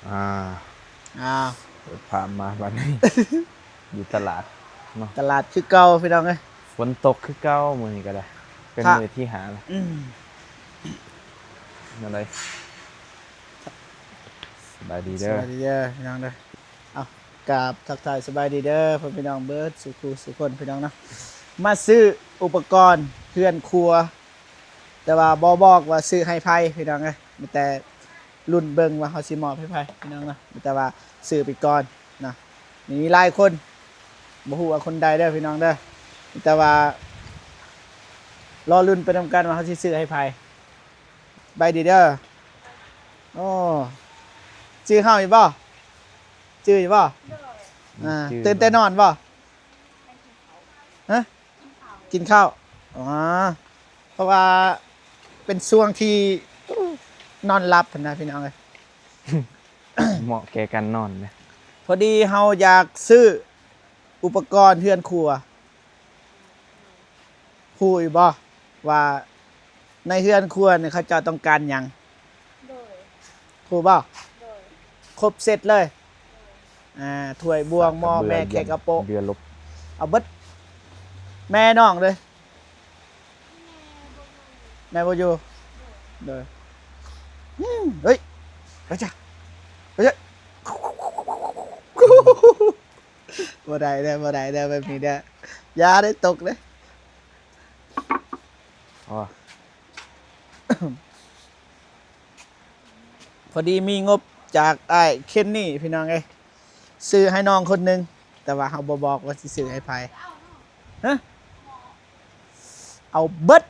อ่าอ้าว ผ่านมาวันนี้ อยู่ตลาดเนาะตลาดคือเก่าพี่น้องเอ้ยฝนตกคือเก้ามือนี้ก็ได้เป็นค่ะมือที่หาละอืมอะไรสบายดีสเด้อบายดีเด้อพี่น้องเด้อเอากราบทักทายสบายดีเด้อพ่อพี่น้องเบิร์ดสุขูสุคนพี่น้องเนาะมาซื้ออุปกรณ์เพื่อนครัว แต่ว่าบ่บอกว่าซื้อให้ไผพี่น้องเอ้ยมีแต่รุ่นเบิ่งว่าเฮาสิมอบให้ไผพี่น้องเนาะมีแต่ว่าซื้อไปก่อนนะมีหลายคนบ่ฮู้ว่าคนใดเด้อพี่น้องเด้อมีแต่ว่ารอลุ้นไปนำกันว่าเฮาสิซื้อให้ไผบายดีเด้อโอ้ชื่อเฮาอยู่บ่ชื่ออยู่บ่ชื่อตื่นแต่นอนบ่ฮะกินข้าวอ๋อเพราะว่าเป็นช่วงที่นอนหลับนะพี่น้องเอ้ย เหมาะแก่การนอนนะพอดีเฮาอยากซื้ออุปกรณ์เฮือนครัวฮู้อยู่บ่ว่าในเฮือนครัวเนี่ยเขาเจะต้องการหยังโดยฮู้บ่โดยครบเสร็จเลยถ้วยบวงหม้อแม่แขกกระโปะเรือลบเอาเบิดแม่น้องเลยแม่บ่อยู่เด้อเฮ้ยไปจ้ะไปจ้ะบ่ได้เด้อบ่ได้เด้อแบบนี้เด้อยาได้ตกเด้อ อ๋อ พอดีมีงบจากไอ้เคนนี่พี่น้องเอ้ยซื้อให้น้องคนหนึงแต่ว่าเขาบอกว่าสิซื้อให้ไผฮะเอาเบิด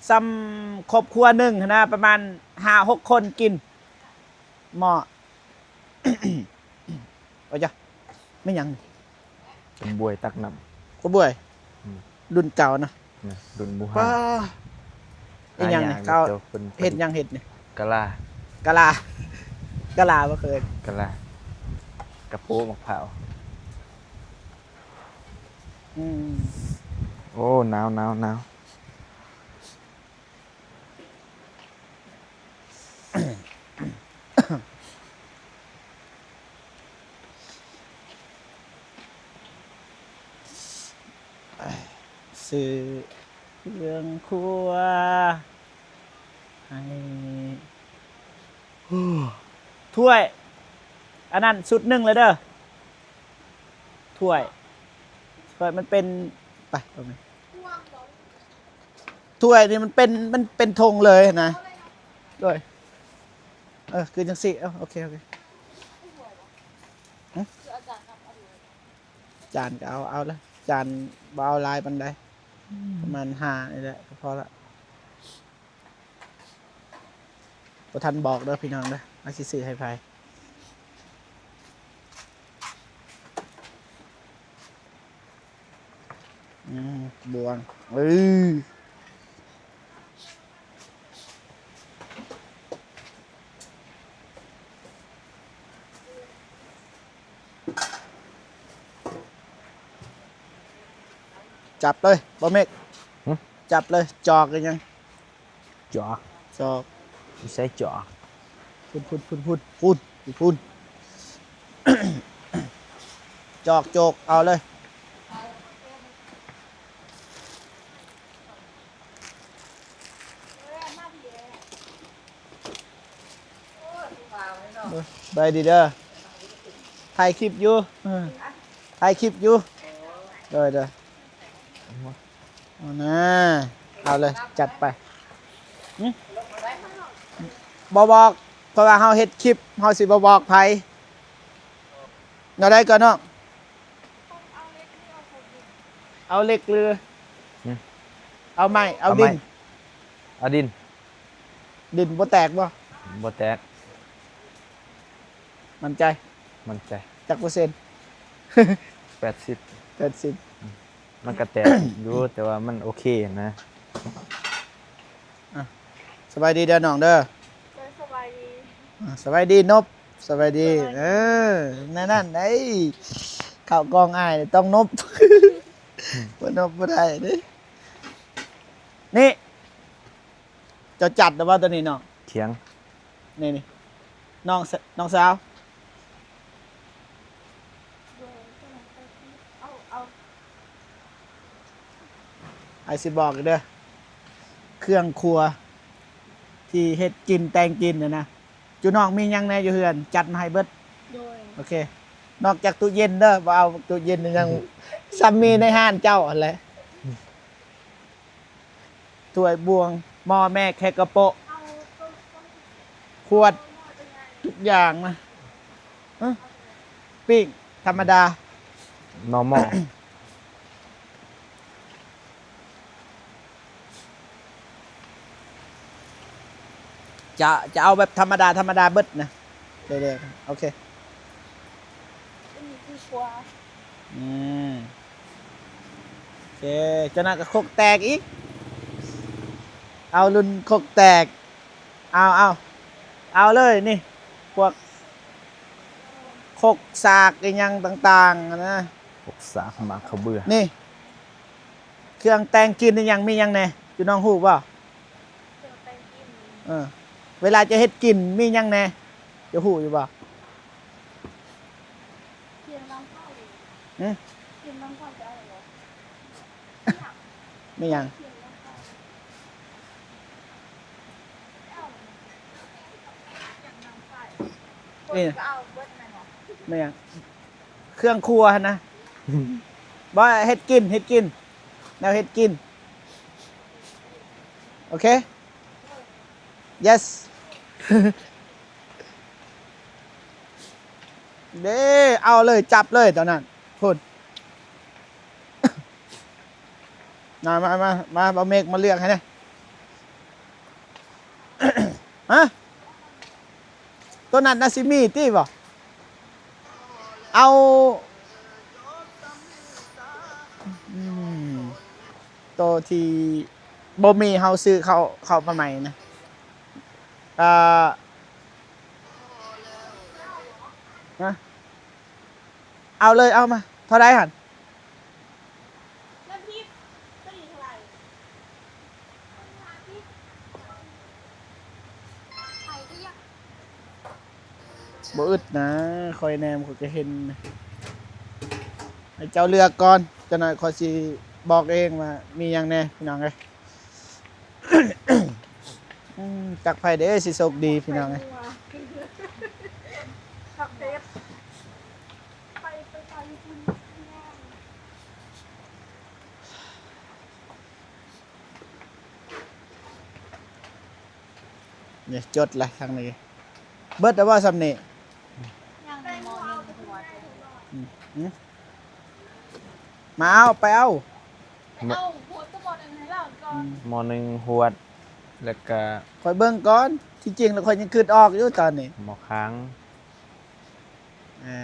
ซ้ำครอบครัวหนึ่งนะประมาณ5-6 คนกินหม้อ เอาจ้ะไม่หยัง เป็นบวยตักน้ก็บ่วย อืม รุ่นเก่านะ ำนะดุนบูฮา ป้าไอ้หยังนี่เขา เจ้าเป็น เห็ดหยังเห็ดนี่ กะลาก ะลากะลาบ่เคย กะลากระโปงมะพร้าว อืม โอ้หนาวหนาวหนาว ซื้อเครื่องครัวให้ถ้วยอันนั้นสุดหนึ่งเลยเด้อถ้วยมันเป็นไปตรงนี้ถ้วยนี่มันเป็นธงเลยนะด้วยคือจังสิโอเคคืออาจารย์ครับเอาดู จานก็เอาละจานบ่เอาลายปันใดประมาณ5นี่แหละก็พอละบ่ทันบอกเด้อพี่น้องเด้อเอาสิซื้อให้ไผบวงจับเลยบ่เมกจับเลยจอกกันยัง จอก จอก ไม่ใช่จอก พูน จอกโจกเอาเลยไปดีเด้อถ่ายคลิปอยู่ถ่ายคลิปอยู่เด้อเอานะเอาเลยจัดไปบอกเพราะว่าเฮาเฮ็ดคลิปเฮาสิบ่บอกไผเอาได้ก่อนเนาะเอาเหล็กหรือเอาไม้เอาดิน เอาดิน ดินบ่แตกบ่ บ่แตก มั่นใจ มันใจ จักเปอร์เซ็นต์ 80 80มันก็แตก อยู่แต่ว่ามันโอเคนะ สบายดีเด้อน้องเด้อ โดยสบายดี สบายดีนบสบายดีนั่นไอ้ข้าวกองอ้ายต้องนบ บ่นบบ่ได้เด้นี่จะจัดหรือว่าตัวนี้เนาะ เถียง นี่ น้องสาว โดยก็ลองไปที่เอา ไอสิบอกเด้อเครื่องครัว ที่เฮ็ดกินแต่งกินนะจูน้องมีหยังแหน่อยู่เฮือนจัดมาให้เบิด โดย โอเค นอกจากตู้เย็นเด้อบ่เอาตู้เย็นนี่ยังซ้ำมีในห้านเจ้าอะไรถ้วยบวงหม้อแม่แค่กระโปะ เอาต้น ขวด หม้อเป็นไง ทุกอย่างนะปิ้งธรรมดา normal จะเอาแบบธรรมดาเบิดนะเรื่อยๆโอเค อันนี้คือครัว อืมโอเคเจะน่าก็คกแตกอีก เอารุ่นคกแตก เอาเลยนี่ พวกคกสากอีหยังต่างๆนะ พวกสากหมากเขาวเบื่อ นี่ เครื่องแต่งกินนี่ยังมียังแน่อยู่น้องฮู้บ่ เครื่องแต่งกิน เวลาจะเฮ็ดกินมียังแน่จะฮู้อยู่บ่ เทียนน้ำข้าวเลย อืม เทียนน้ำข้าวจะเอาเหรอ มียัง เทียนน้ำข้าวเอาเหรออย่างน้ำไฟคนก็เอาเบิดไหมหรอ มียังเครื่องครัวหั่นนะ บ่เฮ็ดกินแนวเฮ็ดกิน โอเค yes เด้เอาเลยจับเลยตอนนั้นพูด มาบะเมกมาเลือกให้นะ ฮะตัวนั้นนาซิมีตี้บ่เอาตัวที่บ่มีเฮาซื้อเข้ามาใหม่นะอ่านะเอาเลยเอามาเท่าไรหัน น้ำพริกก็ดีเท่าไหร่น้ำพริกไข่ก็ยัง บ่อึดนะคอยแนมเขาจะเห็นนะให้เจ้าเลือกก่อนเจะหน่อยคอยสิบอกเองว่ามีหยังแน่พี่น้องเอ้ย จักไผเด้สิโชคดีพี่น้องเอ้ย ผักเด็ดไปคุณแม่ เนี่ยจดละทางนี้เบิดแต่ว่าซ้ำนี่ ยังมองยังหัว มาเอาไปเอา เอาหัวตะบอดอันไหนล่ะก่อน หมอหนึ่งหวด แล้วก็ คอยเบิ่งก่อนที่จริงแล้วคอยยังคิดออกอยู่ตอนนี้ หมอค้าง อ่า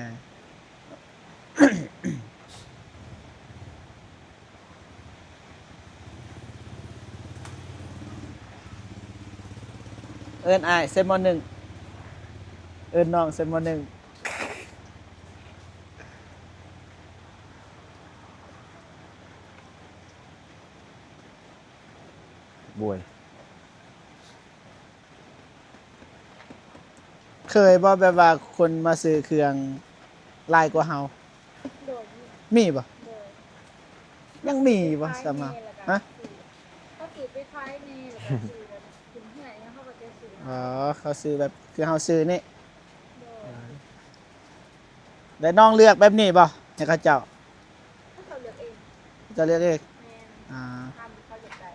เอิ้นอ้ายเซมอนหนึ่งเอิ้นน้องเซมอนหนึ่ง บวย เคยบ่แบบว่าคนมาซื้อเครื่องหลายกว่าเฮา โดด มีบ่ โดด ยังมีบ่สมาฮะ ก็คือไปคล้ายนี่แล้วก็สื่อแบบถึงที่ไหนเขาก็จะสื่อ อ๋อเขาซื้อแบบคือเฮาซื้อนี่ โดด แล้วน้องเลือกแบบนี้บ่ให้เขาเจ้า ถ้าเขาเลือกเอง จะเลือกเอง แมน อ่า ทำเขาเลือกได้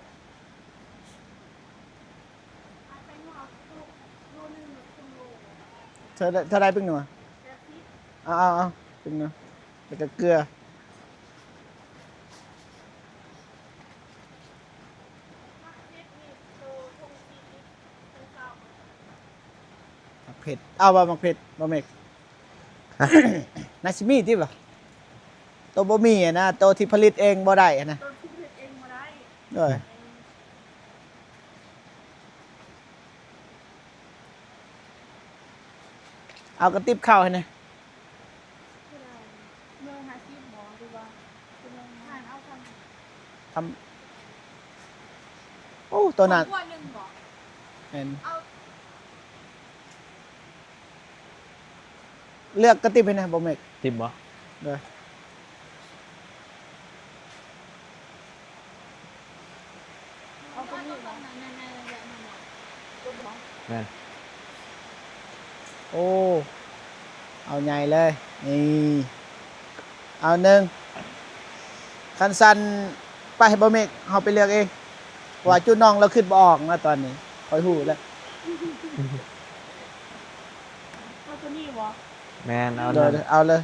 ไปนอกโลนึงหรือครึ่งโล เท่าไรเป็นหนัว แต่พริก เอาเป็นหนัวแล้วก็เกลือ มักเม็ดนี่โตทงซีนิดทงเก่า มักเผ็ดเอาบ่มักเผ็ดบ่เมก นาซิมีติบ่ตัวบ่มีอะนะตัวที่ผลิตเองบ่ได้อะนะ โดนทุบเผ็ดเองมาได้ ด้วยเอากระติบข้าวให้หน่อย เมืองหาซีหมอดูว่าเป็นเมืองทานเอาทำ ทำโอ้ตัวนั้น ขวดหนึ่งบอก เห็น เอา เลือกกระติบให้นะบ่เมก ติบบ่ เด้อ เอาตัวนี้มา แม่น โอ้เอาใหญ่เลยนี่เอาหนึ่งคันสันไปบ่เมกเฮาไปเลือกเองว่าจุดน้องเราขึ้นบ่ออกนะตอนนี้คอยฮู้แล้ว เอาตัวนี้วะ แม่นเอา เดี๋ยว นั่น เอาเลย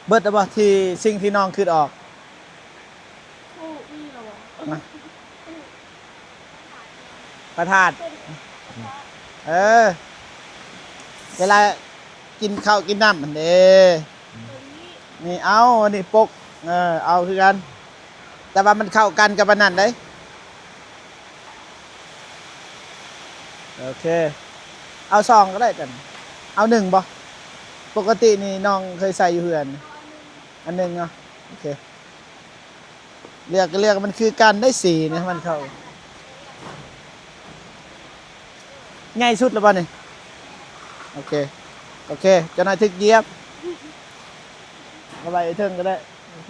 เบิดแล้วบ่ที่สิ่งที่น้องขึ้นออก โอ้นี่เหรอวะ มาประทาดเออเวลากินข้าวกินน้ำมันเด้ ตัวนี้ นี่เอาอันนี้ปกเอาคือกัน แต่ว่ามันเข้ากันกับอันนั้นได้โอเค เอาซองก็ได้กัน เอาหนึ่งบ่ปกตินี่น้องเคยใส่อยู่เหือนอันหนึ่งเนาะโอเคเลือกก็เลือกมันคือกันได้สี่นะมันเข้าง่ายสุดแล้วป่ะนี่โอเคโอเคเจะนายทึกเยียบเอาไปเทิงก็ได้โอเค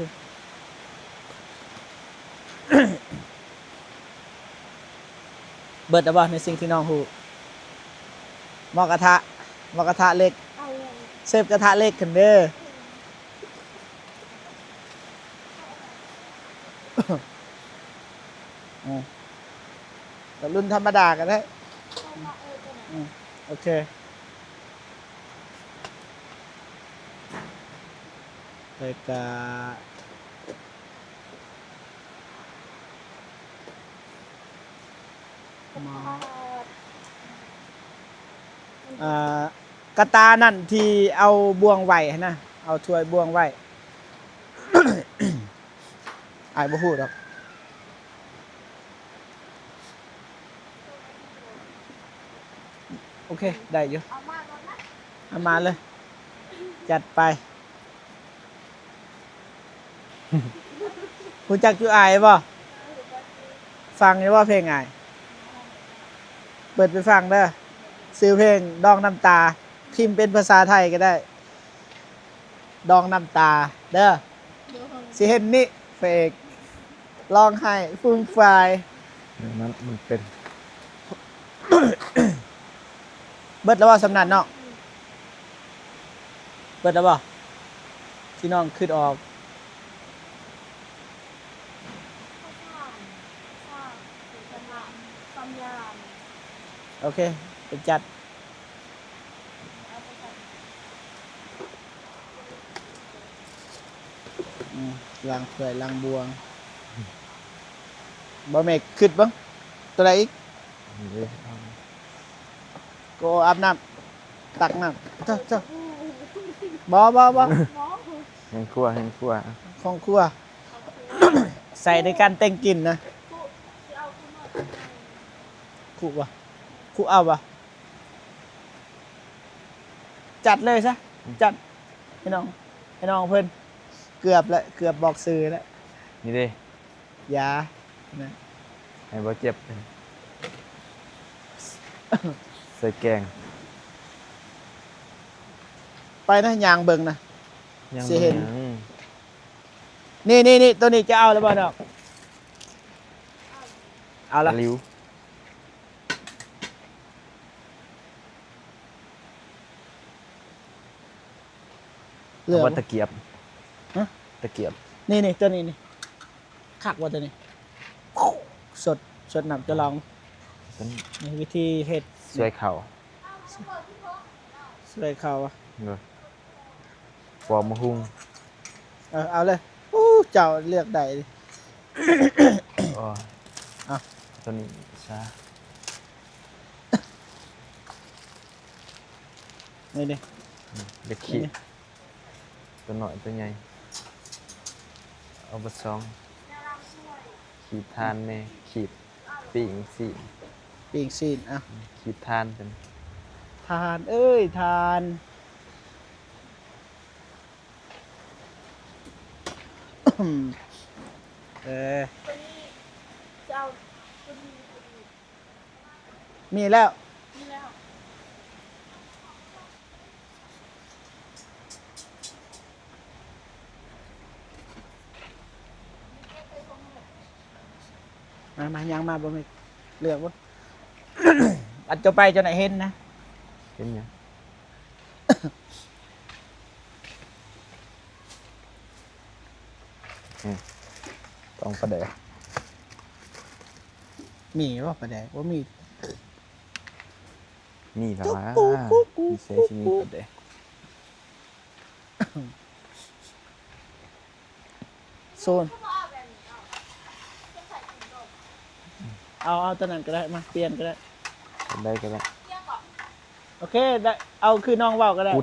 เบิดแล้วป่ะในสิ่งที่น้องหูหม้อกระทะหม้อกระทะเล็ก เอา เซฟกระทะเล็กกันเด้อ แต่รุ่นธรรมดากันได้ เอามาตัวไหน โอเคเลยกามากระตานั่นที่เอาบ่วงไหวนะเอาถ้วยบ่วงไหว อายบ่ฮู้ดอกโอเค ได้อยู่ เอามาตอนนั้น เอามาเลย จัดไป คุณจักอยู่อายบ่ฟังอยู่ว่าเพลงอาย เปิดไปฟังเด้อซื้อเพลงดองน้ำตา พิมพ์เป็นภาษาไทยก็ได้ ดองน้ำตา เด้อ สิเห็นนี่เพลงร้องไห้ฟูมฟาย มันเป็น เบิดแล้วว่าสำนันเนาะเบิดแล้วบ่ที่น้องขึ้นออก ความยาว โอเคไปจัดล้างถ้วยล้างบวงบ่แม่ขึ้นบ้างตัวใดอีก นี่เด้เอา ก็อาบน้ำตักน้ำเจ้าบ่ หมอ แห้งคั่วแห้งคั่ว ของครัว ใส่ในการแต่งกลิ่นนะ ที่เอาคุณหมอ คู่วะคู่เอาวะจัดเลยซะจัดให้น้องเพิ่นเกือบแล้วเกือบบอกซื้อแล้ว นี่เด้ ยานะ ให้บ่เจ็บใส่แกง ไปนะยางเบิ่งนะ ยัง สิเห็น ยัง นี่ตัวนี้จะเอาแล้วบ่เนาะเอาละ ตะหลิว เหลือ เอาว่าตะเกียบ ฮะ ตะเกียบ นี่ตัวนี้นี่คักว่าตัวนี้สดน้ำจะลอง เป็น นี่วิธีเฮ็ด สวยเข่า สวยเขาอะ เนอะฟอร์มะฮุ่ง เอาเลยอู้เจ้าเลือกได้ดิ อ๋อ อ่ะ ตัวนี้ชา นี่ เด็กขีดตัวหน่อยตัวใหญ่เอาไปซองขีดทานแน่ขีดปีงสี ปีกซีนอ่ะ ขีดทานเป็น ทานเอ้ยทานเออ ตัวนี้จะเอาตัวนี้ มีแล้ว มีแล้ว มายังมาบ่มีเลือกบ่ อันจะไปจนไหนเห็นนะ เป็นหยังต้องประเดี๋ยว มีบ่ประแดกบ่มี นี่แล้ววะ กุ๊กกุ๊กกุ๊ก มีเซชิมีประเดี๋ยว โซน ก็มาเอาแบบนี้เอาจะใส่ถุงดม เอาตัวนั้นก็ได้มาเปลี่ยนก็ได้ ได้ก็ได้ เที่ยงก่อน โอเคได้เอาคือน้องเว้าก็ได้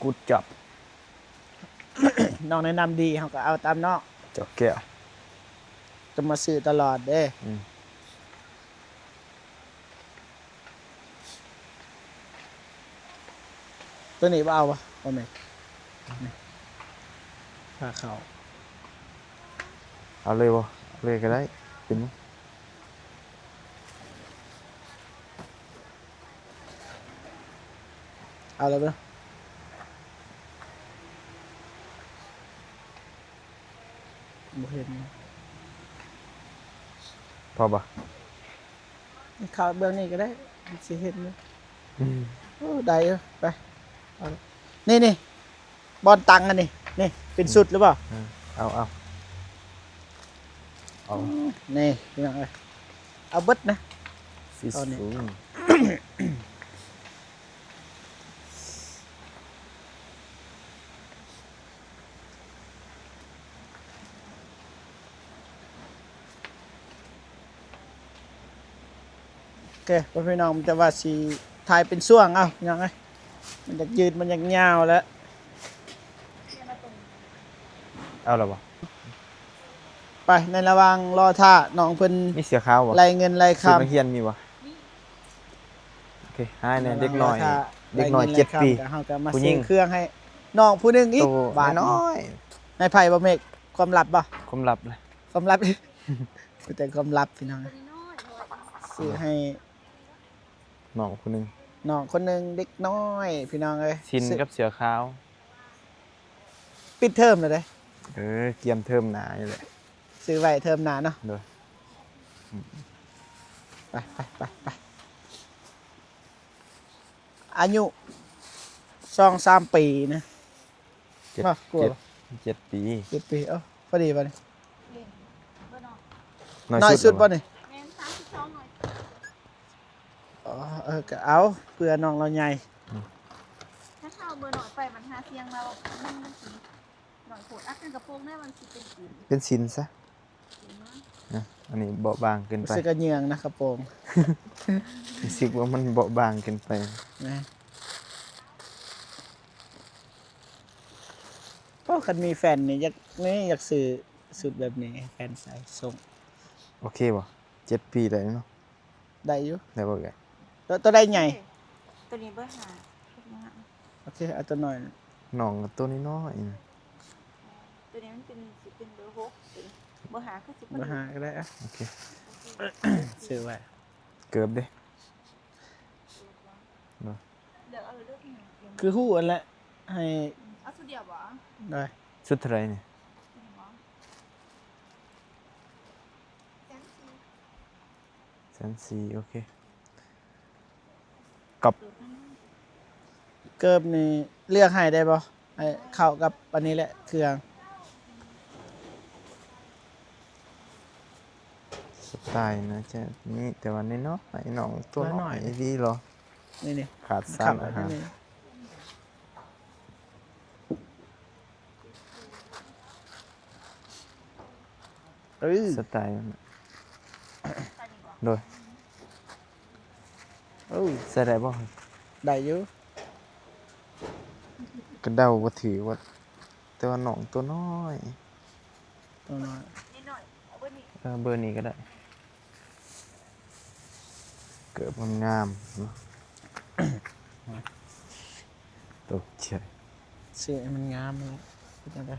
กูจับ น้องแนะนำดีเฮาก็เอาตามน้อง เจาะแก้ว จะมาซื้อตลอดเด้ อืม ตัวนี้บ่เอาบ่บ่แม่นนี่ผ้าขาว เอาเลยวะเอาเลยก็ได้เป็นหยัง เอาเลยเด้อบ่เห็น พอปะ เข้าเบื้องนี้ก็ได้สิเห็นอยู่ อืม โอ้ได้เออไปเอาเลยนี่บอลตังอันนี้นี่เป็นสุดหรือเปล่า เอา นี่พี่น้องเอ้ยเอาเบิดนะ ฟิส เอาเนี่ย ฟูง โอเคพี่น้องมันจะว่าสีถ่ายเป็นช่วงเอาพี่น้องเอ้ยมันจะยืดมันจะยาวแล้ว เนี่ยมาตรง เอาแล้วปะ ไปในระหว่างรอท่าน้องเพิ่น มีเสียข้าวปะ ไล่เงินไล่ ซื้อ คำ มาเฮียนมีปะโอเคให้เนี่ยเด็กน้อย ระหว่างรท่า เด็กน้อย ไล่งิ 7 ปี ไล่คำก็เฮาก็มา ผู้หญิ ซื้อง เครื่องให้น้องผู้หนึงอีก โต บาท น้อย ในไผ่บ่เมกความลับบ่ ความลับเลย ความลับ แต่ความลับพี่น้อง ตัวนี้น้อยเลย ซื้อให้ น้องคนหนึง น้องคนหนึงเด็กน้อยพี่น้องเอ้ย ชิน ซื้อ กับเสือขาว ปิดเทอมเลยเด้ เกียมเทอมหนาอยู่เลย ซื้อไว้เทอมหน้าเนาะ โดย ไปอายุ2-3 ปีนะ เจ็ด บ่กลัว เจ็ดปี 7 ปีเอ้าพอดีป่ะนี่ เล่นเบอร์น้อย น้อยสุด เหร ป่ะ วะ นี่ แม่น32หน่อย อ๋อก็เอาเพื่อน้องเราใหญ่ ถ้าเข้าเบอร์หน่อยไปมันหาเสียงเรามันสิหน่อยโผดอัดกันกระโปรงได้มันสิเป็นสี เป็นชินซะนะอันนี้เบาบางเกิน รู้ ไป สึกกระเหยืองนะครับโปรง รู้สึกว่ามันเบาบางเกินไป นะเพราะคันมีแฟนนี่อยากซื้อสุดแบบนี้ให้แฟนใส่ส่ง โอเคป่ะ7 ปีเลยเนาะ ได้อยู่ ได้ป่ะแก ตัวได้ใหญ่ ตัวนี้เบอร์5ตัวนี้ โอเคเอาตัวหน่อย น้องกับตัวนี้น้อยนะ ตัวนี้มันเป็นสิเป็นเบอร์6ตัวนี้เบอร์5คือสิ มาหาก็ได้อะ โอเค ซื้อไว้ เกือบเด้ เดี๋ยวเอาเลือกอีกหนึ่ง คือฮู้อันแหละให้ เอาสุดเดียวบ่ ได้ ชุดเท่าไหรเนี่ย140,000โอเคกับ เกิบนี่เลือกให้ได้บ่ให้เข้ากับอันนี้แหละเครื่อง สไตล์นะจะนี่แต่ว่าในน้อยน้องตัวน้อยดีเหรอ นี่ ขาด ๆ สารอาหาร นี่เอ้ย สไตล์มันน่ะโดย โอ้ย ใส่ได้บ่ ได้อยู่ กระเดาบ่ถือว่าแต่ว่าน้องตัวน้อย ตัวน้อย นิดหน่อยเอาเบอร์นี้ เบอร์นี้ก็ได้ เกิดมันงามเนาะ ตกใจ เสื้อมันงามเลยเป็นจังได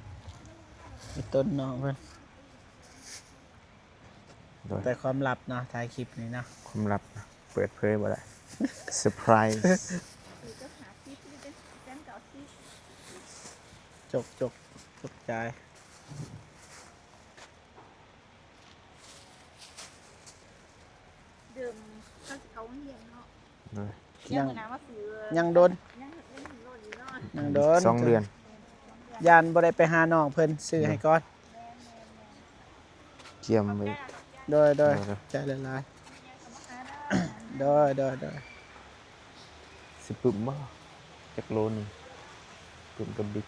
มีต้นน้องเพิ่น โดย แต่ความลับเนาะถ่ายคลิปนี้เนาะ ความลับนะเปิดเผยบ่ได้ เซอร์ไพรส์ คือก็หาซิปนี่เป็นแจ้งเก่าซิป จกใจ เดิมเขาจะเขาเฮียนเนาะ ยัง นะว่าซื้อ ยังโดน ยังโดนอยู่เนาะ ยังโดน 2 เดือน ยานบ่ได้ไปหาน้องเพิ่นซื้อให้ก่อน เกี่ยมไว้ โดย เออ ใจละลายโดย สิปึ้มบ่จักโลนึงปึ้มกับบิ๊ก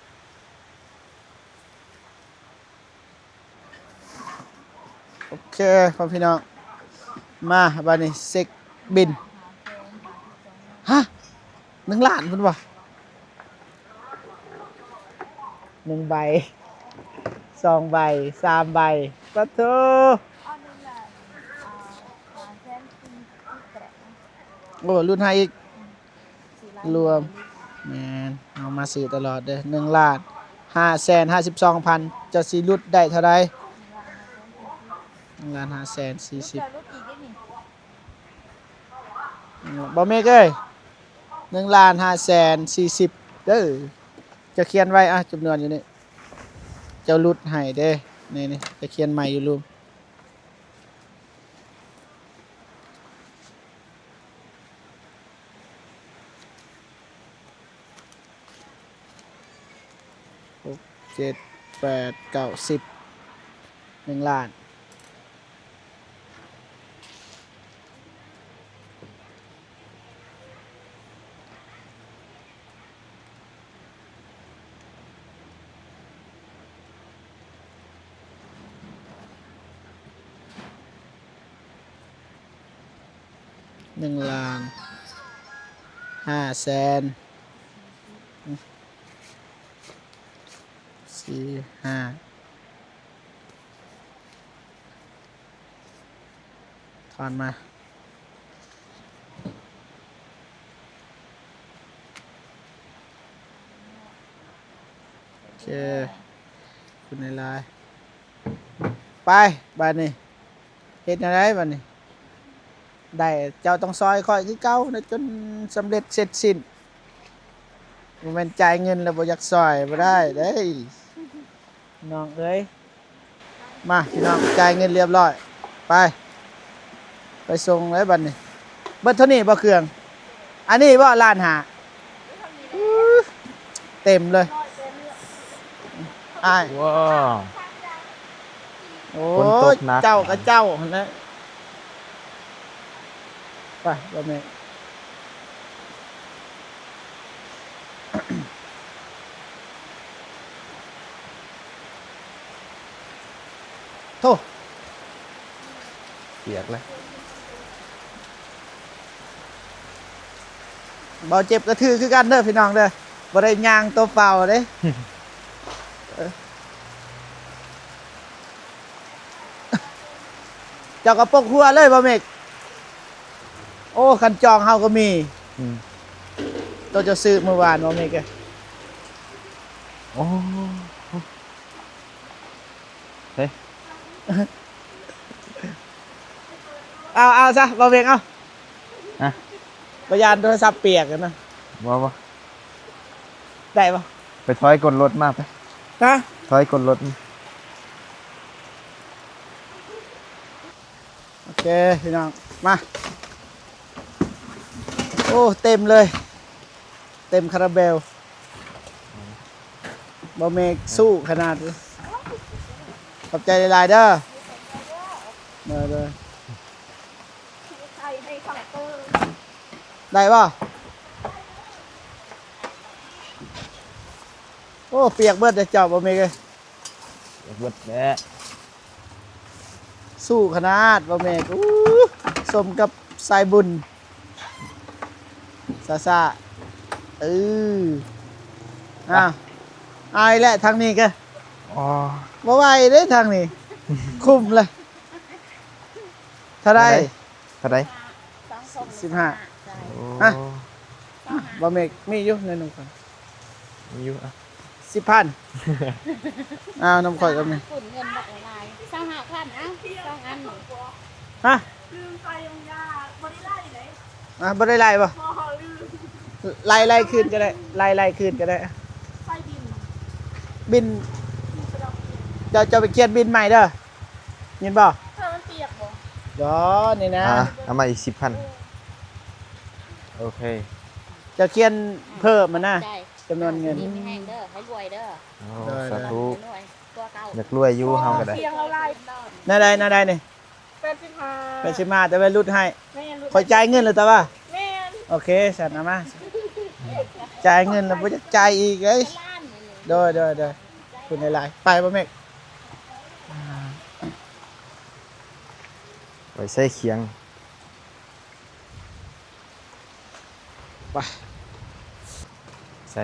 โอเคพ่อพี่น้องมาบัดนี้เซ็กบินฮะ1 ล้านพุ่นบ่1 ใบ 2 ใบ 3 ใบปะโถ เอาหนึ่งละแจ้งซิปแตะ โอ้รุ่นให้อีก สี่ล้าน รวม แม่นเอามาซื้อตลอดเด้อ1 ล้าน552,000จะสิรุดได้เท่าใด1 ล้าน540,000 จะลดอีกได้นี่ บ่เมกเอ้ย1,540,000เด้อจะเขียนไว้อ่ะจำนวนอยู่นี่เจ้ารุดให้เด้นี่จะเขียนใหม่อยู่ลุง6 7 8 9 10 1 ล้าน1,500,000 4 5ถอนมาโอเคคุณในไลน์ไปบ้านนี้เฮ็ดอะไรบ้านนี้ได้เจ้าต้องซอยคอยคือเก่านะจนสำเร็จเสร็จสิ้นบ่แม่นจ่ายเงินแล้วบ่อยากซอยบ่ได้เด้ยน้องเอ้ยมาพี่น้องจ่ายเงินเรียบร้อยไปส่งเลยบัดนี้เบิดเท่านี้บ่เครื่องอันนี้บ่ล้านหาอื้อเต็มเลยอ้าย ว้าว โอ้ ฝนต ย กหนัก เจ้ากับเจ้าหั่นแหละไปบ่แม่โธ่ เปียกเลย บ่เจ็บกระทือคือกันเด้อพี่น้องเด้อบ่ได้ย่างตัวเปล่าเด้ เจ้ากระปกหัวเลยบ่เมกโอ้คันจองเฮาก็มี อืม ตัวจะซื้อเมื่อวานบ่เมกเอ้ย โอ้เฮ้ย เอาซะบ่เมกเอา อะ บ่ยานโทรศัพท์เปียกกันนะ บ่ ได้บ่ ไปถอยกดรถมาไป ฮะ ถอยกดรถมา โอเคพี่น้องมาโอ้เต็มเลย เต็มคาราเบลบ่เมกสู้ขนาดนี้ขอบใจหลายๆเด้อเด้อ ใส่ในเคาน์เตอร์ ได้ป่ะโอ้เปียกเบิดเลยเจ้าบ่เมกเลย เบิดแหละ สู้ขนาดบ่เมกอู้สมกับสายบุญซาอ้าวอายแหละทางนี้ก็ อ๋อ บ่ไหวเด้ทางนี้ คุ้มเลยเท่าไร เท่าไหร่ 15 ใช่ โอ้ อ่ะ บ่เมกมีอยู่ในนึงคน มีอยู่อ่ะ 10,000อ้าวน้ำข่อยก็มี ฝุ่นเงินบอกลายสร้างหาพันเอ้าสร้างอันหนึ่ง ฮะ ลืมไฟยงยาบริไล่ไหน บ่ได้ไล่บ่ บ่ลืม ไล่ขึ้นก็ได้ไล่ขึ้นก็ได้ ใส่ดิน บิน ดินกระดองเปียก จะไปเขียนบินใหม่เด้อยินบ่ ถ้ามันเปียกบ่ เดี๋ยวนี่นะ เอามาอีก10,000โอเค จะเขียนเพิ่มมันนะ ใช่ จำนวนเงิน ดีไม่แห้งเด้อให้รวยเด้อ โอ้ ได้ สาธุ รวยตัวเก่า อยากรวยอยู่เฮาก็ได้ เสียงเราไล่ น่าได้นี่ 85 ไปสิมาแต่ว่ารุดให้ แม่นรู้ คอยจ่ายเงินเลยแต่ว่า แม่น โอเคสันนะมาจ่ายเงินแล้วบ่จะจ่ายอีกเอ้ย ล้านนี่ โดยคุณหลายๆไปบ่แม่ก ไว้ใส่เคียง ไป ใส่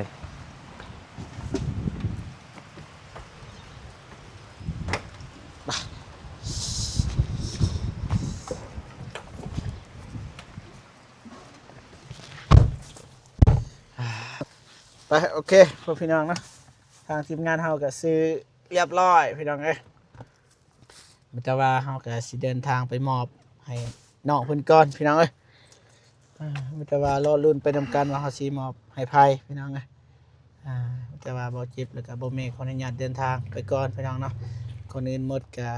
ไปโอเคพวกพี่น้องเนาะทางทีมงานเฮาก็ซื้อเรียบร้อยพี่น้องเอ้ยแต่ว่าเฮาก็สิเดินทางไปมอบให้น้องเพิ่นก่อนพี่น้องเอ้ยแต่ว่ารอลุ้นไปนำกันว่าเฮาสิมอบให้ไผพี่น้องเอ้ยแต่ว่าบ่จิบแล้วก็บ่เมฆขออนุญาตเดินทางไปก่อนพี่น้องเนาะก่อนอื่นหมดก็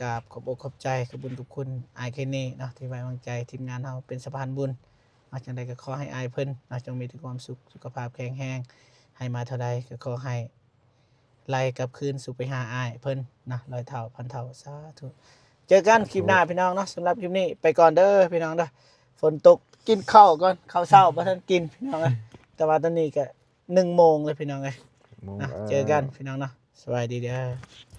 กราบขอบอกขอบใจขอบคุญทุกคนอายแค่นี้เนาะที่ไว้วางใจทีมงานเฮาเป็นสะพานบุญมาจังใดก็ขอให้อายเพิ่นเนาะจงมีแต่ความสุขสุขภาพแข็งแรง ให้มาเท่าใดก็ขอให้ไล่กลับคืนสู่ไปหาอ้ายเพิ่นนะร้อยเท่าพันเท่าสาธุเจอกันคลิปหน้าพี่น้องเนาะสำหรับคลิปนี้ไปก่อนเด้อพี่น้องเด้อฝนตกกินข้าวก่อนข้าวเช้าบ่ทันกินพี่น้องเอ้ยแต่ว่าตอนนี้ก็1 โมงเลยพี่น้องเอ้ย หมู นะเจอกันพี่น้องเนาะสวัสดีเด้อ